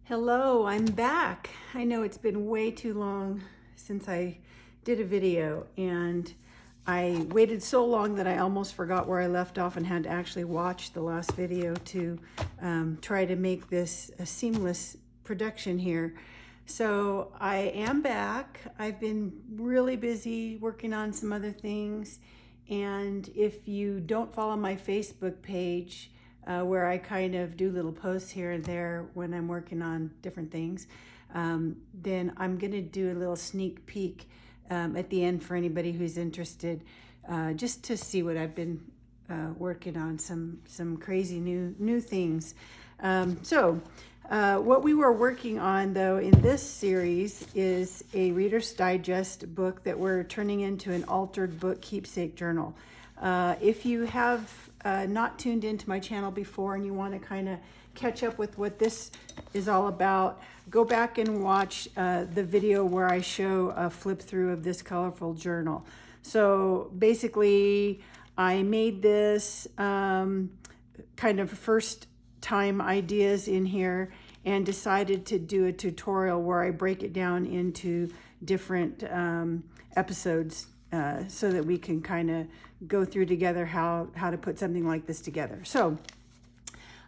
Hello, I'm back. I know it's been way too long since I did a video, and I waited so long that I almost forgot where I left off and had to actually watch the last video to try to make this a seamless production here. So I am back. I've been really busy working on some other things, and if you don't follow my Facebook page, where I kind of do little posts here and there when I'm working on different things, then I'm going to do a little sneak peek at the end for anybody who's interested, just to see what I've been working on, some crazy new things. What we were working on, though, in this series is a Reader's Digest book that we're turning into an altered book keepsake journal. If you have not tuned into my channel before and you want to kind of catch up with what this is all about, go back and watch the video where I show a flip through of this colorful journal. So basically, I made this kind of first time ideas in here and decided to do a tutorial where I break it down into different episodes so that we can kind of go through together how to put something like this together. So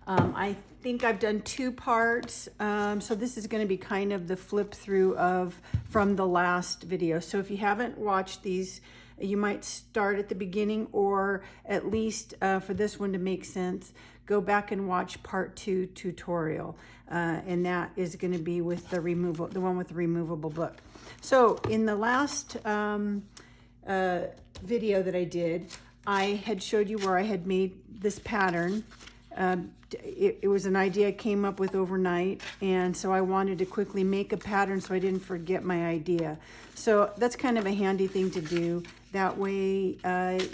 I think I've done two parts. So this is going to be kind of the flip through from the last video. So if you haven't watched these, you might start at the beginning, or at least for this one to make sense, go back and watch part 2 tutorial. And that is going to be with the one with the removable book. So in the last video that I did, I had showed you where I had made this pattern. It was an idea I came up with overnight, and so I wanted to quickly make a pattern so I didn't forget my idea. So that's kind of a handy thing to do. That way,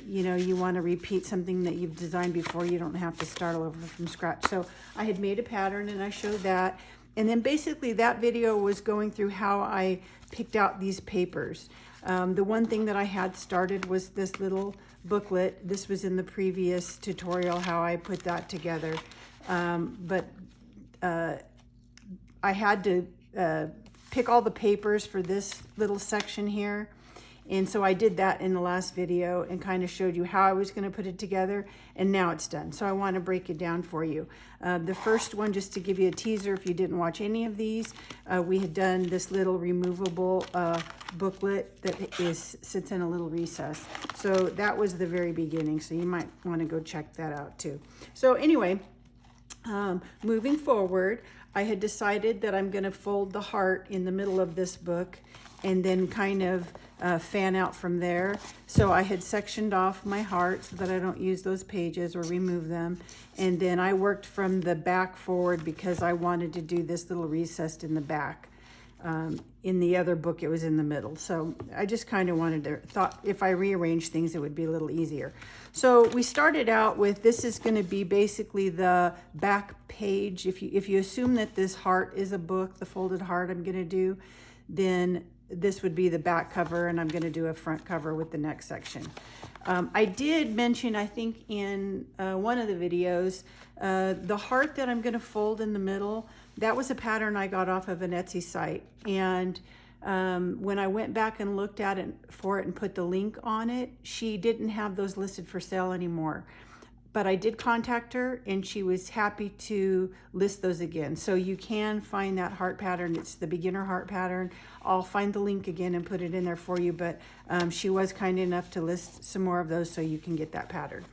you know, you want to repeat something that you've designed before, you don't have to start all over from scratch. So I had made a pattern and I showed that. And then basically that video was going through how I picked out these papers. The one thing that I had started was this little booklet. This was in the previous tutorial, how I put that together. But I had to pick all the papers for this little section here. And so I did that in the last video and kind of showed you how I was going to put it together, and now it's done. So I want to break it down for you. The first one, just to give you a teaser if you didn't watch any of these, we had done this little removable booklet that sits in a little recess. So that was the very beginning, so you might want to go check that out too. So anyway, moving forward, I had decided that I'm going to fold the heart in the middle of this book and then kind of fan out from there. So I had sectioned off my heart so that I don't use those pages or remove them. And then I worked from the back forward because I wanted to do this little recessed in the back. In the other book, it was in the middle. So I just kind of thought if I rearranged things, it would be a little easier. So we started out with, this is going to be basically the back page. If you assume that this heart is a book, the folded heart I'm going to do, then this would be the back cover, and I'm going to do a front cover with the next section. I did mention, I think in one of the videos, the heart that I'm going to fold in the middle, that was a pattern I got off of an Etsy site. And when I went back and looked at it and put the link on it, she didn't have those listed for sale anymore. But I did contact her and she was happy to list those again. So you can find that heart pattern. It's the beginner heart pattern. I'll find the link again and put it in there for you. But she was kind enough to list some more of those so you can get that pattern.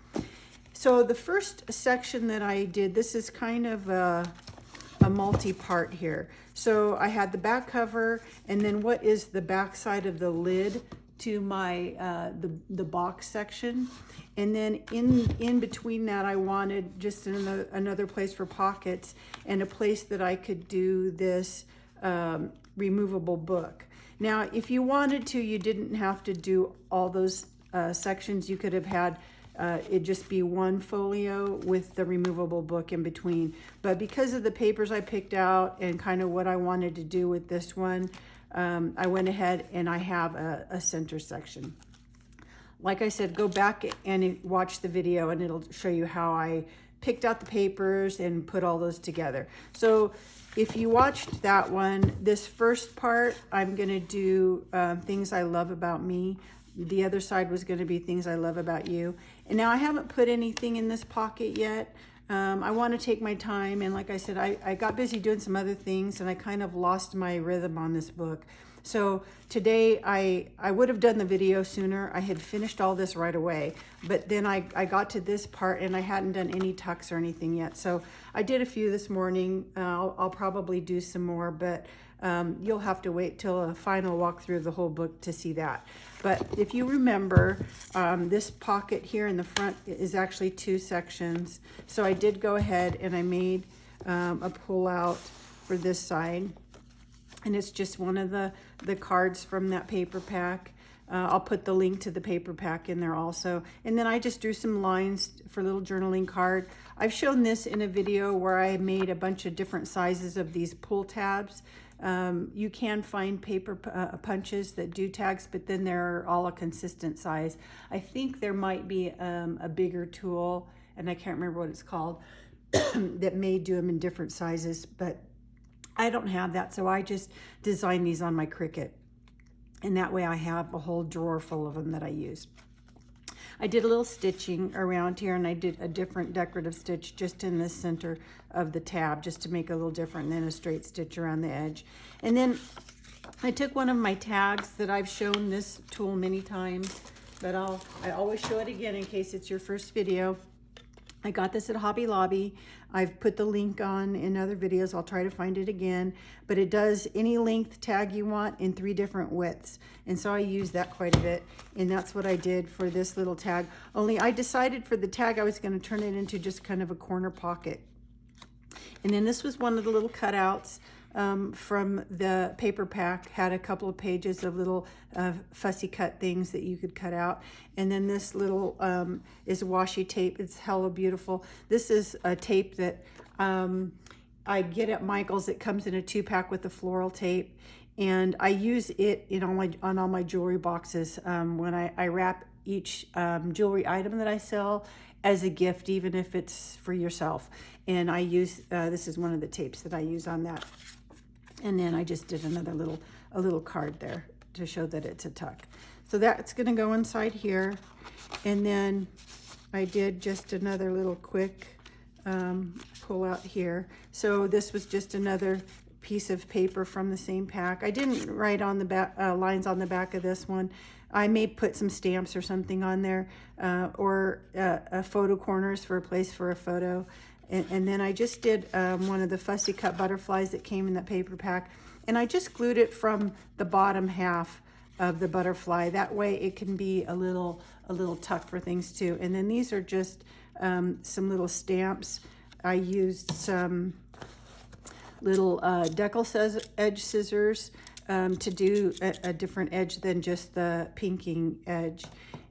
So the first section that I did, this is kind of a multi-part here. So I had the back cover, and then what is the back side of the lid to my the box section, and then in between that I wanted just another place for pockets and a place that I could do this removable book. Now if you wanted to, you didn't have to do all those sections. You could have had it just be one folio with the removable book in between, but because of the papers I picked out and kind of what I wanted to do with this one, I went ahead and I have a center section. Like I said, go back and watch the video and it'll show you how I picked out the papers and put all those together. So if you watched that one, this first part, I'm gonna do things I love about me. The other side was gonna be things I love about you. And now I haven't put anything in this pocket yet. I wanna take my time, and like I said, I got busy doing some other things and I kind of lost my rhythm on this book. So today I would have done the video sooner. I had finished all this right away, but then I got to this part and I hadn't done any tucks or anything yet. So I did a few this morning. I'll probably do some more, but you'll have to wait till a final walkthrough of the whole book to see that. But if you remember, this pocket here in the front is actually 2 sections. So I did go ahead and I made a pull out for this side. And it's just one of the cards from that paper pack. I'll put the link to the paper pack in there also. And then I just drew some lines for a little journaling card. I've shown this in a video where I made a bunch of different sizes of these pull tabs. You can find paper punches that do tags, but then they're all a consistent size. I think there might be a bigger tool, and I can't remember what it's called, that may do them in different sizes, but I don't have that, so I just designed these on my Cricut. And that way I have a whole drawer full of them that I use. I did a little stitching around here, and I did a different decorative stitch just in the center of the tab, just to make it a little different, and then a straight stitch around the edge. And then I took one of my tags that I've shown this tool many times, but I always show it again in case it's your first video. I got this at Hobby Lobby. I've put the link on in other videos. I'll try to find it again, but it does any length tag you want in 3 different widths. And so I use that quite a bit. And that's what I did for this little tag. Only I decided for the tag, I was gonna turn it into just kind of a corner pocket. And then this was one of the little cutouts from the paper pack. Had a couple of pages of little fussy cut things that you could cut out. And then this little is washi tape. It's hella beautiful. This is a tape that I get at Michael's. It comes in a 2-pack with the floral tape, and I use it on all my jewelry boxes when I wrap each jewelry item that I sell as a gift, even if it's for yourself. And I use this is one of the tapes that I use on that. And then I just did another little card there to show that it's a tuck. So that's gonna go inside here. And then I did just another little quick pull out here. So this was just another piece of paper from the same pack. I didn't write on the back lines on the back of this one. I may put some stamps or something on there, or photo corners for a place for a photo. And then I just did one of the fussy cut butterflies that came in that paper pack, and I just glued it from the bottom half of the butterfly. That way it can be a little tuck for things too. And then these are just some little stamps. I used some little decal edge scissors to do a different edge than just the pinking edge.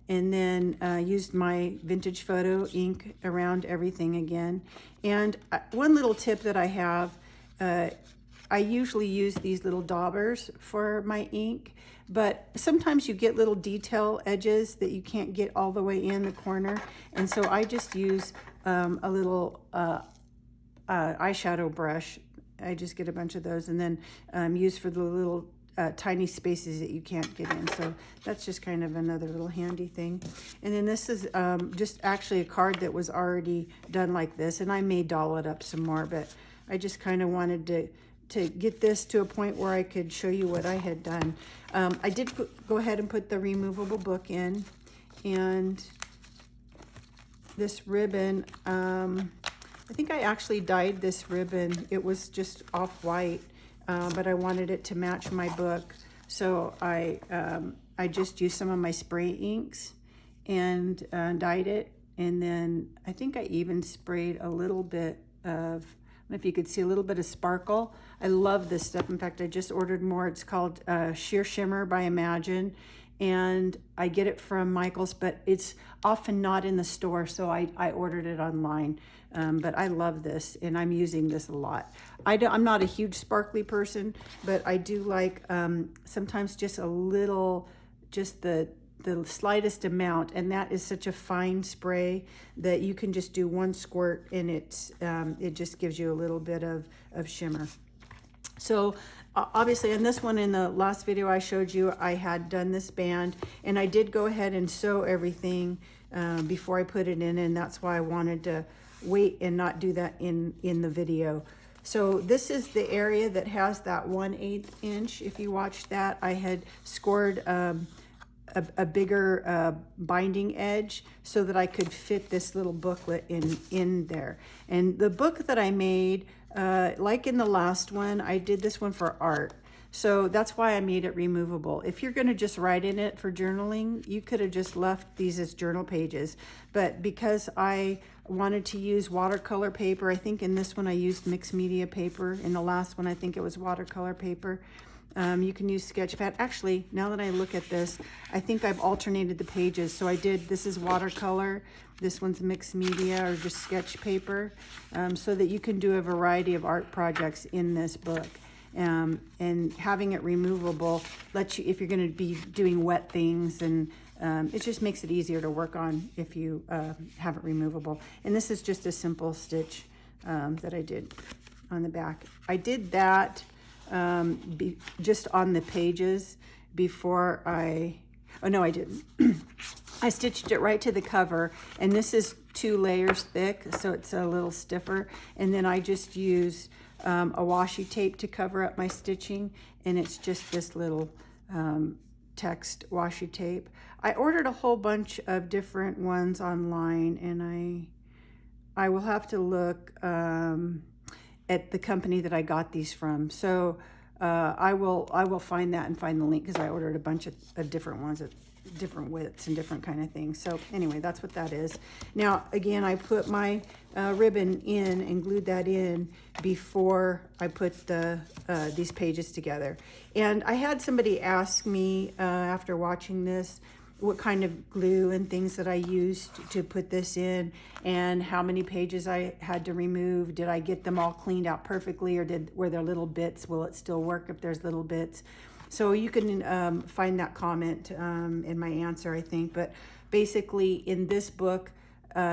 And then used my vintage photo ink around everything again. And one little tip that I have, I usually use these little daubers for my ink, but sometimes you get little detail edges that you can't get all the way in the corner. And so I just use a little eyeshadow brush. I just get a bunch of those and then use for the little tiny spaces that you can't get in. So that's just kind of another little handy thing. And then this is just actually a card that was already done like this, and I may doll it up some more, but I just kind of wanted to get this to a point where I could show you what I had done. I did go ahead and put the removable book in, and this ribbon, I think I actually dyed this ribbon. It was just off-white. But I wanted it to match my book, so I just used some of my spray inks and dyed it, and then I think I even sprayed a little bit of, I don't know if you could see a little bit of sparkle. I love this stuff. In fact, I just ordered more. It's called Sheer Shimmer by Imagine, and I get it from Michael's, but it's often not in the store, so I ordered it online. But I love this, and I'm using this a lot. I'm not a huge sparkly person, but I do like sometimes just a little, just the the slightest amount, and that is such a fine spray that you can just do one squirt and it just gives you a little bit of shimmer. So obviously in this one, in the last video I showed you, I had done this band, and I did go ahead and sew everything before I put it in, and that's why I wanted to wait and not do that in the video. So this is the area that has that 1/8 inch. If you watch that, I had scored a bigger binding edge so that I could fit this little booklet in there. And the book that I made, like in the last one, I did this one for art. So that's why I made it removable. If you're gonna just write in it for journaling, you could have just left these as journal pages. But because I wanted to use watercolor paper, I think in this one I used mixed media paper. In the last one, I think it was watercolor paper. You can use sketch pad. Actually, now that I look at this, I think I've alternated the pages. So I did, this is watercolor, this one's mixed media or just sketch paper, so that you can do a variety of art projects in this book. And having it removable lets you, if you're going to be doing wet things, and it just makes it easier to work on if you have it removable. And this is just a simple stitch that I did on the back. I did that just on the pages before oh no, I didn't. I stitched it right to the cover, and this is 2 layers thick, so it's a little stiffer. And then I just use a washi tape to cover up my stitching, and it's just this little text washi tape. I ordered a whole bunch of different ones online, and I will have to look at the company that I got these from. So I will find that and find the link, because I ordered a bunch of different ones at different widths and different kind of things. So anyway, that's what that is. Now again, I put my ribbon in and glued that in before I put these pages together. And I had somebody ask me after watching this what kind of glue and things that I used to put this in, and how many pages I had to remove. Did I get them all cleaned out perfectly, or were there little bits? Will it still work if there's little bits? So you can find that comment in my answer, I think. But basically in this book,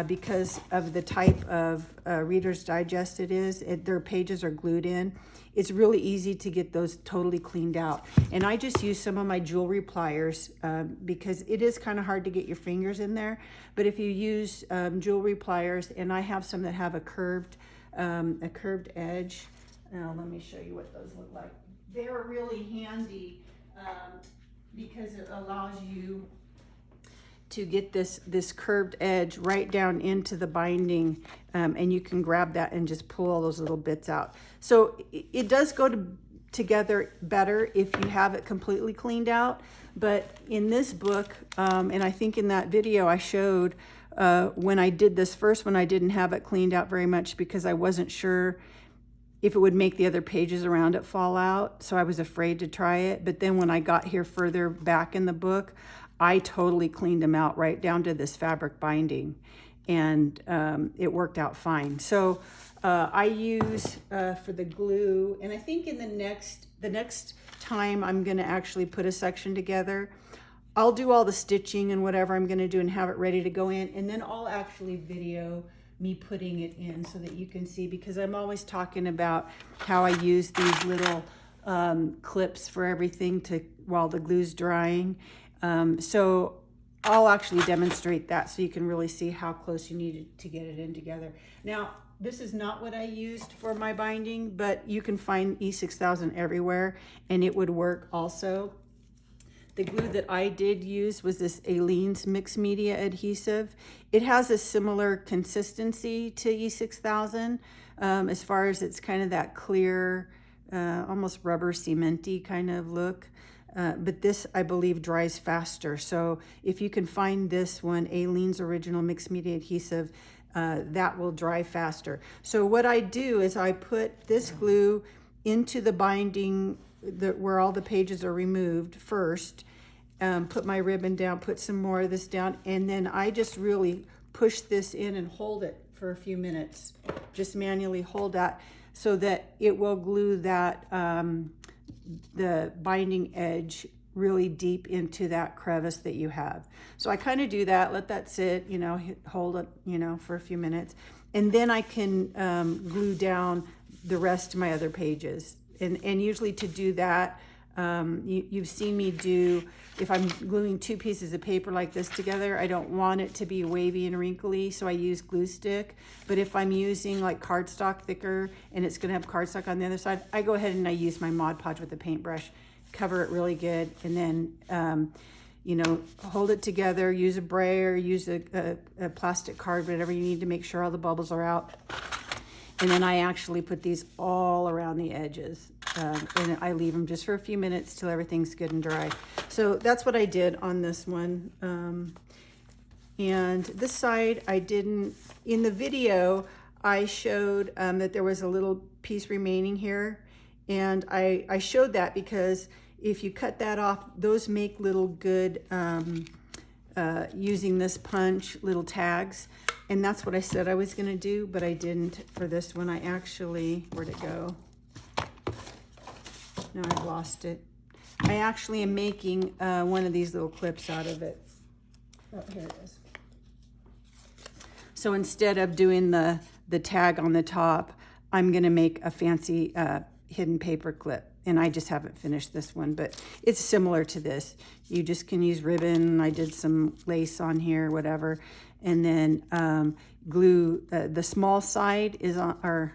because of the type of Reader's Digest it is, their pages are glued in. It's really easy to get those totally cleaned out. And I just use some of my jewelry pliers because it is kind of hard to get your fingers in there. But if you use jewelry pliers, and I have some that have a curved edge. Now let me show you what those look like. They're really handy because it allows you to get this curved edge right down into the binding, and you can grab that and just pull all those little bits out. So it does go together better if you have it completely cleaned out. But in this book, and I think in that video I showed, when I did this first one, I didn't have it cleaned out very much because I wasn't sure if it would make the other pages around it fall out. So I was afraid to try it. But then when I got here further back in the book, I totally cleaned them out right down to this fabric binding, and it worked out fine. So I use for the glue, and I think in the next time I'm gonna actually put a section together, I'll do all the stitching and whatever I'm gonna do and have it ready to go in, and then I'll actually video me putting it in so that you can see, because I'm always talking about how I use these little clips for everything while the glue's drying. So I'll actually demonstrate that so you can really see how close you need to get it in together. Now, this is not what I used for my binding, but you can find E6000 everywhere and it would work also. The glue that I did use was this Aleene's mixed media adhesive. It has a similar consistency to E6000 as far as it's kind of that clear, almost rubber cementy kind of look. But this, I believe, dries faster. So if you can find this one, Aleene's original mixed media adhesive, that will dry faster. So what I do is I put this glue into the binding where all the pages are removed first, put my ribbon down, put some more of this down, and then I just really push this in and hold it for a few minutes. Just manually hold that so that it will glue that the binding edge really deep into that crevice that you have. So I kind of do that, let that sit, you know, hold it, you know, for a few minutes. And then I can glue down the rest of my other pages. And usually to do that, you've seen me do, if I'm gluing two pieces of paper like this together, I don't want it to be wavy and wrinkly, so I use glue stick. But if I'm using like cardstock thicker and it's gonna have cardstock on the other side, I go ahead and I use my Mod Podge with the paintbrush, cover it really good, and then you know, hold it together, use a brayer, use a plastic card, whatever you need to make sure all the bubbles are out. And then I actually put these all around the edges, and I leave them just for a few minutes till everything's good and dry. So that's what I did on this one. And this side I didn't, in the video I showed that there was a little piece remaining here, and I showed that because if you cut that off, those make little good, using this punch, little tags. And that's what I said I was gonna do, but I didn't for this one. I actually, where'd it go? No, I've lost it. I actually am making one of these little clips out of it. Oh, here it is. So instead of doing the tag on the top, I'm gonna make a fancy hidden paper clip. And I just haven't finished this one, but it's similar to this. You just can use ribbon. I did some lace on here, whatever. And then glue, the small side is on, or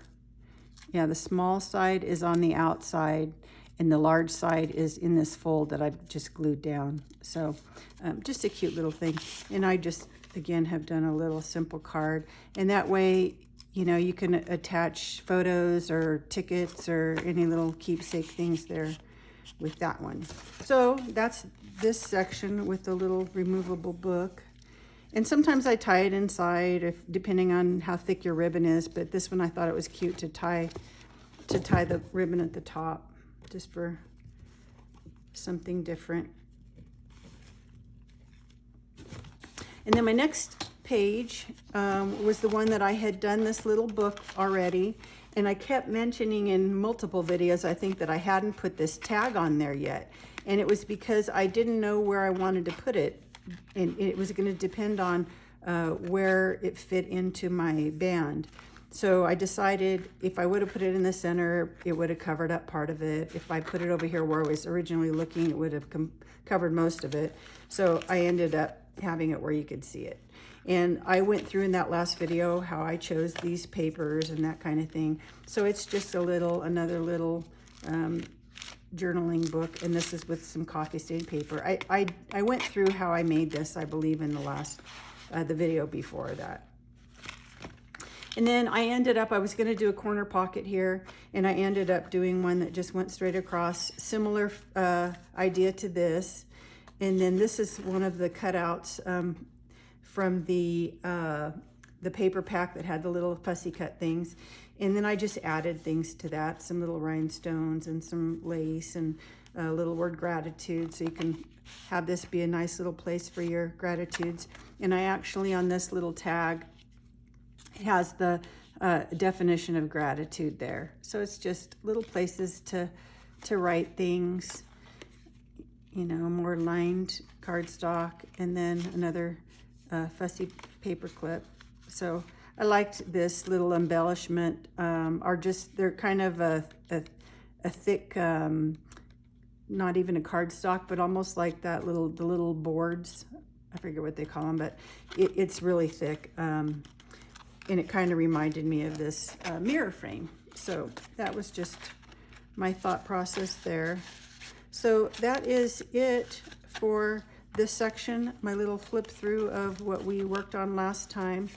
yeah, the small side is on the outside, and the large side is in this fold that I've just glued down. So just a cute little thing. And I just, again, have done a little simple card. And that way, you know, you can attach photos or tickets or any little keepsake things there with that one. So that's this section with the little removable book. And sometimes I tie it inside, depending on how thick your ribbon is. But this one I thought it was cute to tie the ribbon at the top, just for something different. And then my next page was the one that I had done this little book already. And I kept mentioning in multiple videos, I think, that I hadn't put this tag on there yet. And it was because I didn't know where I wanted to put it. And it was going to depend on where it fit into my band. So I decided if I would have put it in the center, it would have covered up part of it. If I put it over here where I was originally looking, it would have covered most of it. So I ended up having it where you could see it. And I went through in that last video how I chose these papers and that kind of thing. So it's just another little journaling book, and this is with some coffee stain paper. I went through how I made this, I believe, in the last, the video before that. And then I ended up, I was gonna do a corner pocket here, and I ended up doing one that just went straight across, similar idea to this. And then this is one of the cutouts from the paper pack that had the little fussy cut things. And then I just added things to that, some little rhinestones and some lace and a little word gratitude, so you can have this be a nice little place for your gratitudes. And I actually, on this little tag, it has the definition of gratitude there. So it's just little places to write things, you know, more lined cardstock, and then another fussy paper clip. So I liked this little embellishment, they're kind of a thick, not even a cardstock, but almost like the little boards. I forget what they call them, but it's really thick. And it kind of reminded me of this mirror frame. So that was just my thought process there. So that is it for this section, my little flip through of what we worked on last time.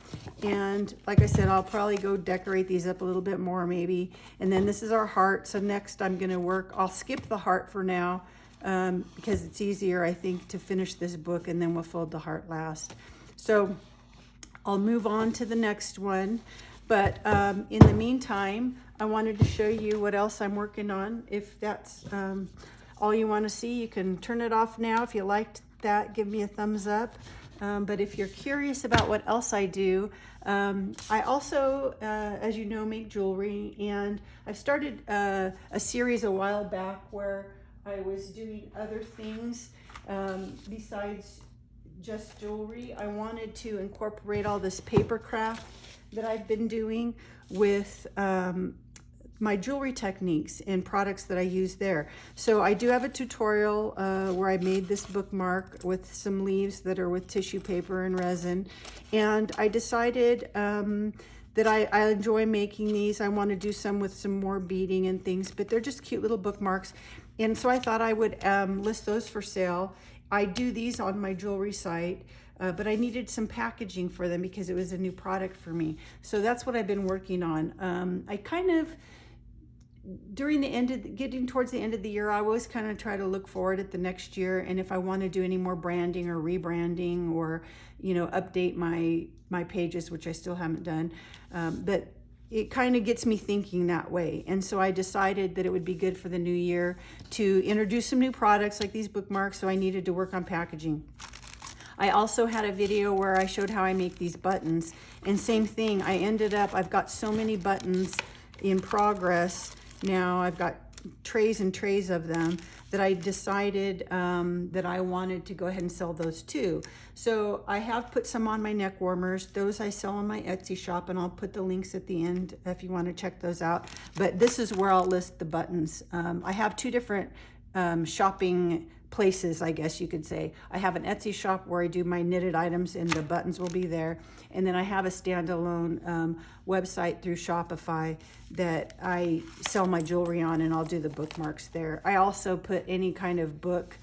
And like I said, I'll probably go decorate these up a little bit more maybe. And then this is our heart. So next I'm gonna I'll skip the heart for now because it's easier, I think, to finish this book, and then we'll fold the heart last. So I'll move on to the next one. But in the meantime, I wanted to show you what else I'm working on. If that's all you want to see, you can turn it off now. If you liked that, give me a thumbs up. But if you're curious about what else I do, I also, as you know, make jewelry. And I started a series a while back where I was doing other things besides just jewelry. I wanted to incorporate all this paper craft that I've been doing with my jewelry techniques and products that I use there. So I do have a tutorial where I made this bookmark with some leaves that are with tissue paper and resin. And I decided that I enjoy making these. I want to do some with some more beading and things, but they're just cute little bookmarks. And so I thought I would list those for sale. I do these on my jewelry site, but I needed some packaging for them because it was a new product for me. So that's what I've been working on. I kind of, during the end of getting towards the end of the year, I always kind of try to look forward at the next year, and if I want to do any more branding or rebranding, or update my pages, which I still haven't done, but it kind of gets me thinking that way. And so I decided that it would be good for the new year to introduce some new products like these bookmarks, so I needed to work on packaging. I also had a video where I showed how I make these buttons, and same thing, I've got so many buttons in progress now. I've got trays and trays of them that I decided that I wanted to go ahead and sell those too. So I have put some on my neck warmers. Those I sell on my Etsy shop, and I'll put the links at the end if you want to check those out. But this is where I'll list the buttons. I have two different shopping places, I guess you could say. I have an Etsy shop where I do my knitted items, and the buttons will be there. And then I have a standalone website through Shopify that I sell my jewelry on, and I'll do the bookmarks there. I also put any kind of book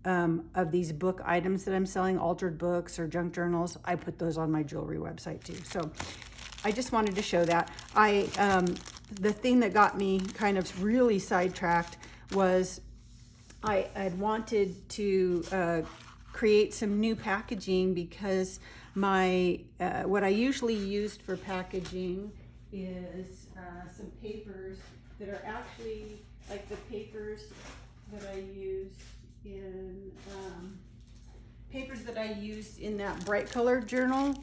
of these book items that I'm selling, altered books or junk journals. I put those on my jewelry website too. So I just wanted to show that. The thing that got me kind of really sidetracked was I had wanted to create some new packaging, because my what I usually used for packaging is some papers that are actually like the papers that I used in that bright colored journal.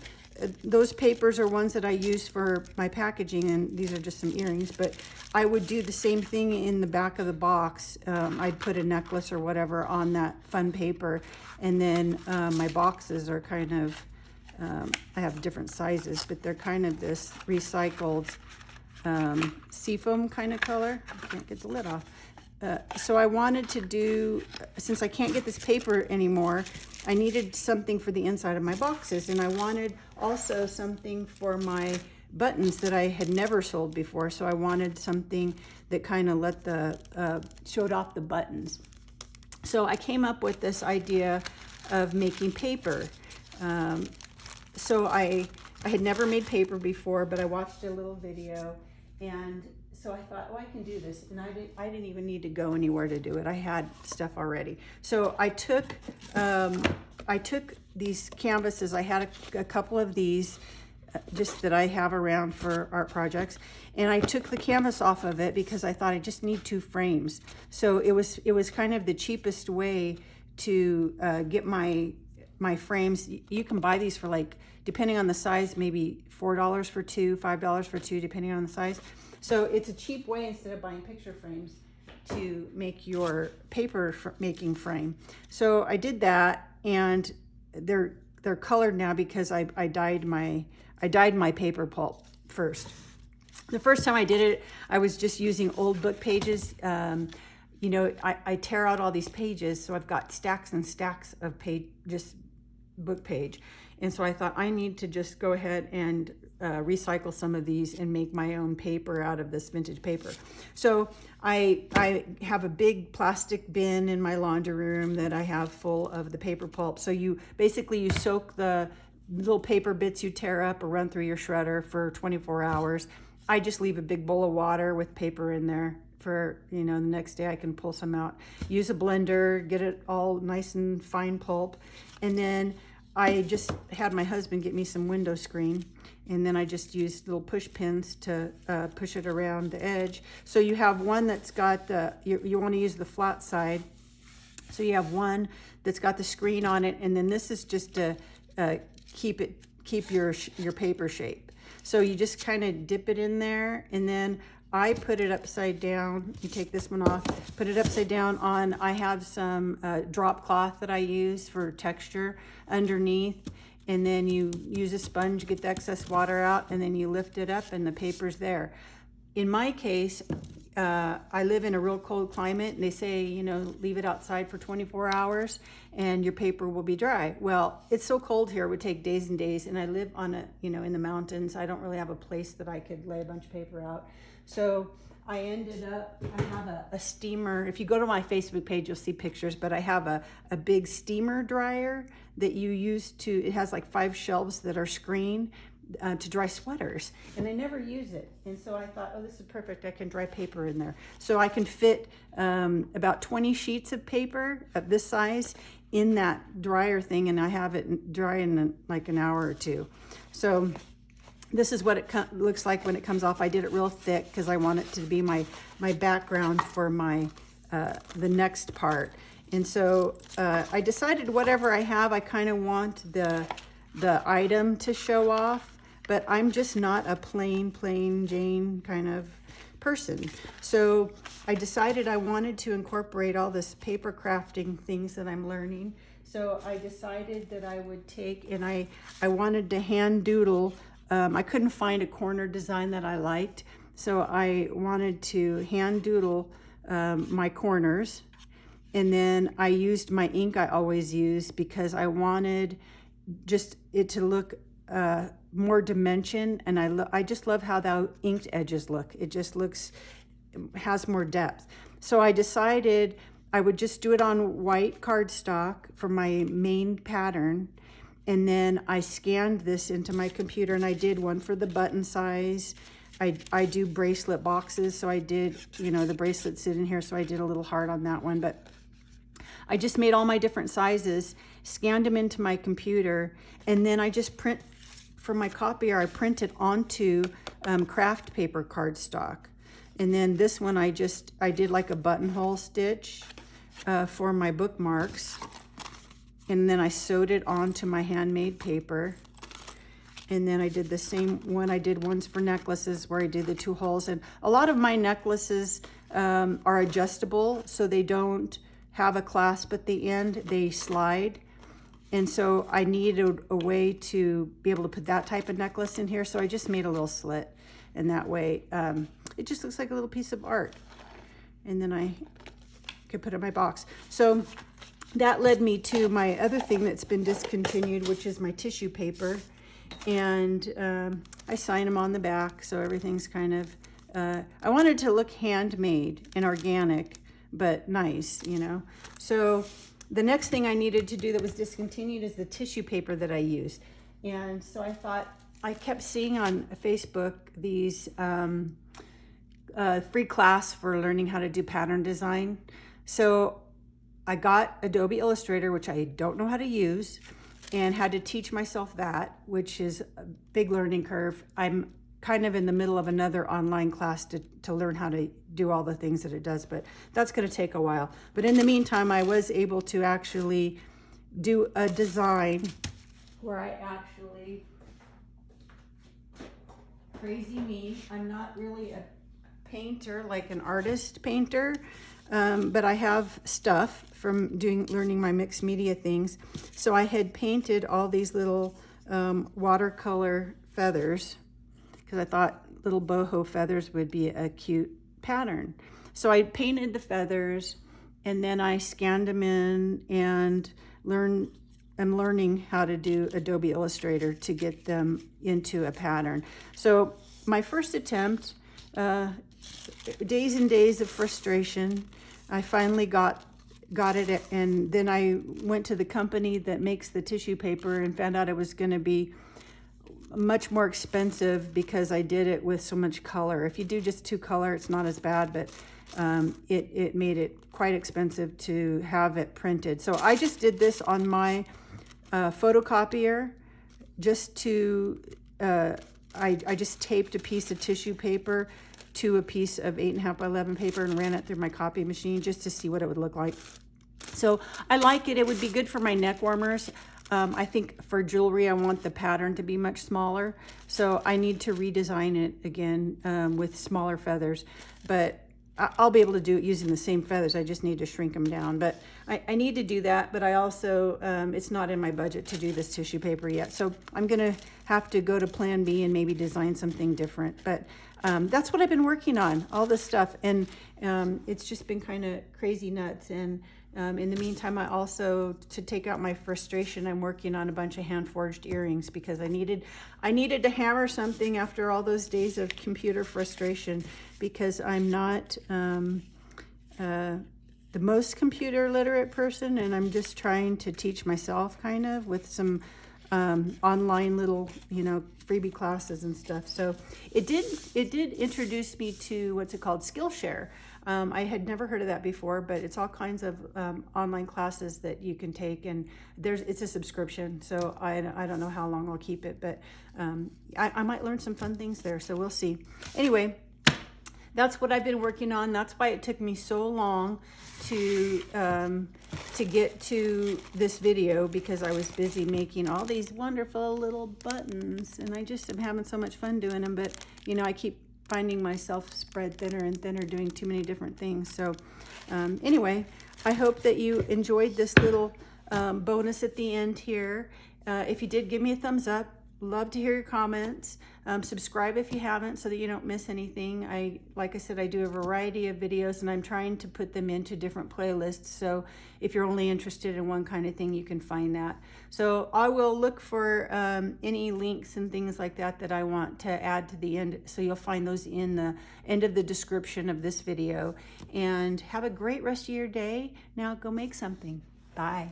Those papers are ones that I use for my packaging, and these are just some earrings, but I would do the same thing in the back of the box. I'd put a necklace or whatever on that fun paper, and then my boxes are kind of, I have different sizes, but they're kind of this recycled seafoam kind of color. I can't get the lid off. So I wanted to do, since I can't get this paper anymore, I needed something for the inside of my boxes, and I wanted also something for my buttons that I had never sold before. So I wanted something that kind of showed off the buttons. So I came up with this idea of making paper. So I had never made paper before, but I watched a little video, and so I thought, oh, I can do this. And I didn't even need to go anywhere to do it. I had stuff already. So I took these canvases. I had a couple of these just that I have around for art projects. And I took the canvas off of it because I thought I just need 2 frames. So it was kind of the cheapest way to get my frames. You can buy these for, like, depending on the size, maybe $4 for 2, $5 for 2, depending on the size. So it's a cheap way, instead of buying picture frames, to make your paper making frame. So I did that, and they're colored now because I dyed my paper pulp first. The first time I did it, I was just using old book pages. I tear out all these pages, so I've got stacks and stacks of just book page. And so I thought, I need to just go ahead and recycle some of these and make my own paper out of this vintage paper. So I have a big plastic bin in my laundry room that I have full of the paper pulp. So you soak the little paper bits you tear up or run through your shredder for 24 hours. I just leave a big bowl of water with paper in there for, the next day I can pull some out. Use a blender, get it all nice and fine pulp. And then I just had my husband get me some window screen, and then I just used little push pins to push it around the edge. So you have one that's got you want to use the flat side. So you have one that's got the screen on it, and then this is just to keep your paper shape. So you just kind of dip it in there, and then I put it upside down. You take this one off, put it upside down on, I have some drop cloth that I use for texture underneath, and then you use a sponge, get the excess water out, and then you lift it up and the paper's there. In my case, I live in a real cold climate, and they say, you know, leave it outside for 24 hours and your paper will be dry. Well, it's so cold here, it would take days and days, and I live on a, you know, in the mountains. I don't really have a place that I could lay a bunch of paper out. So I ended up, I have a steamer. If you go to my Facebook page, you'll see pictures, but I have a big steamer dryer that you use to, it has like 5 shelves that are screened to dry sweaters, and I never use it. And so I thought, oh, this is perfect. I can dry paper in there. So I can fit about 20 sheets of paper of this size in that dryer thing, and I have it dry in like an hour or two. So this is what it looks like when it comes off. I did it real thick because I want it to be my background for my the next part. And so I decided whatever I have, I kind of want the item to show off, but I'm just not a plain Jane kind of person. So I decided I wanted to incorporate all this paper crafting things that I'm learning. So I decided that I would take, and I wanted to hand doodle. I couldn't find a corner design that I liked, so I wanted to hand doodle my corners. And then I used my ink I always use because I wanted just it to look more dimension, and I just love how the inked edges look. It just looks, has more depth. So I decided I would just do it on white cardstock for my main pattern, and then I scanned this into my computer, and I did one for the button size. I do bracelet boxes, so I did, you know, the bracelets sit in here, so I did a little heart on that one, but I just made all my different sizes, scanned them into my computer, and then I just print, for my copier, I printed onto craft paper cardstock. And then this one I did like a buttonhole stitch for my bookmarks. And then I sewed it onto my handmade paper. And then I did the same one. I did ones for necklaces where I did the 2 holes. And a lot of my necklaces are adjustable, so they don't have a clasp at the end, they slide. And so I needed a way to be able to put that type of necklace in here, so I just made a little slit, and that way it just looks like a little piece of art. And then I could put it in my box. So that led me to my other thing that's been discontinued, which is my tissue paper. And I sign them on the back, so everything's kind of, I wanted to look handmade and organic, but nice, you know. So the next thing I needed to do that was discontinued is the tissue paper that I use. And so I thought, I kept seeing on Facebook these free class for learning how to do pattern design. So I got Adobe Illustrator, which I don't know how to use, and had to teach myself that, which is a big learning curve. I'm kind of in the middle of another online class to learn how to do all the things that it does, but that's going to take a while. But in the meantime, I was able to actually do a design where I actually, crazy me, I'm not really a painter, like an artist painter, but I have stuff from learning my mixed media things. So I had painted all these little watercolor feathers, because I thought little boho feathers would be a cute pattern. So I painted the feathers, and then I scanned them in, and I'm learning how to do Adobe Illustrator to get them into a pattern. So my first attempt, days and days of frustration, I finally got it, and then I went to the company that makes the tissue paper and found out it was going to be much more expensive because I did it with so much color. If you do just 2 color, it's not as bad, but it made it quite expensive to have it printed. So I just did this on my photocopier, just to, I just taped a piece of tissue paper to a piece of 8.5 by 11 paper and ran it through my copy machine just to see what it would look like. So I like it. It would be good for my neck warmers. I think for jewelry, I want the pattern to be much smaller. So I need to redesign it again with smaller feathers. But I'll be able to do it using the same feathers. I just need to shrink them down. But I need to do that. But I also, it's not in my budget to do this tissue paper yet. So I'm going to have to go to plan B and maybe design something different. But that's what I've been working on, all this stuff. And it's just been kind of crazy nuts. And in the meantime, I also, to take out my frustration, I'm working on a bunch of hand-forged earrings because I needed to hammer something after all those days of computer frustration, because I'm not the most computer literate person, and I'm just trying to teach myself kind of with some online little, freebie classes and stuff. So it did introduce me to what's it called, Skillshare. I had never heard of that before, but it's all kinds of online classes that you can take, and it's a subscription. So I don't know how long I'll keep it, but I might learn some fun things there. So we'll see. Anyway, that's what I've been working on. That's why it took me so long to get to this video, because I was busy making all these wonderful little buttons, and I just am having so much fun doing them. But I keep finding myself spread thinner and thinner doing too many different things. So anyway, I hope that you enjoyed this little bonus at the end here. If you did, give me a thumbs up. Love to hear your comments. Subscribe if you haven't, so that you don't miss anything. Like I said, I do a variety of videos, and I'm trying to put them into different playlists. So if you're only interested in one kind of thing, you can find that. So I will look for any links and things like that I want to add to the end. So you'll find those in the end of the description of this video. And have a great rest of your day. Now go make something. Bye.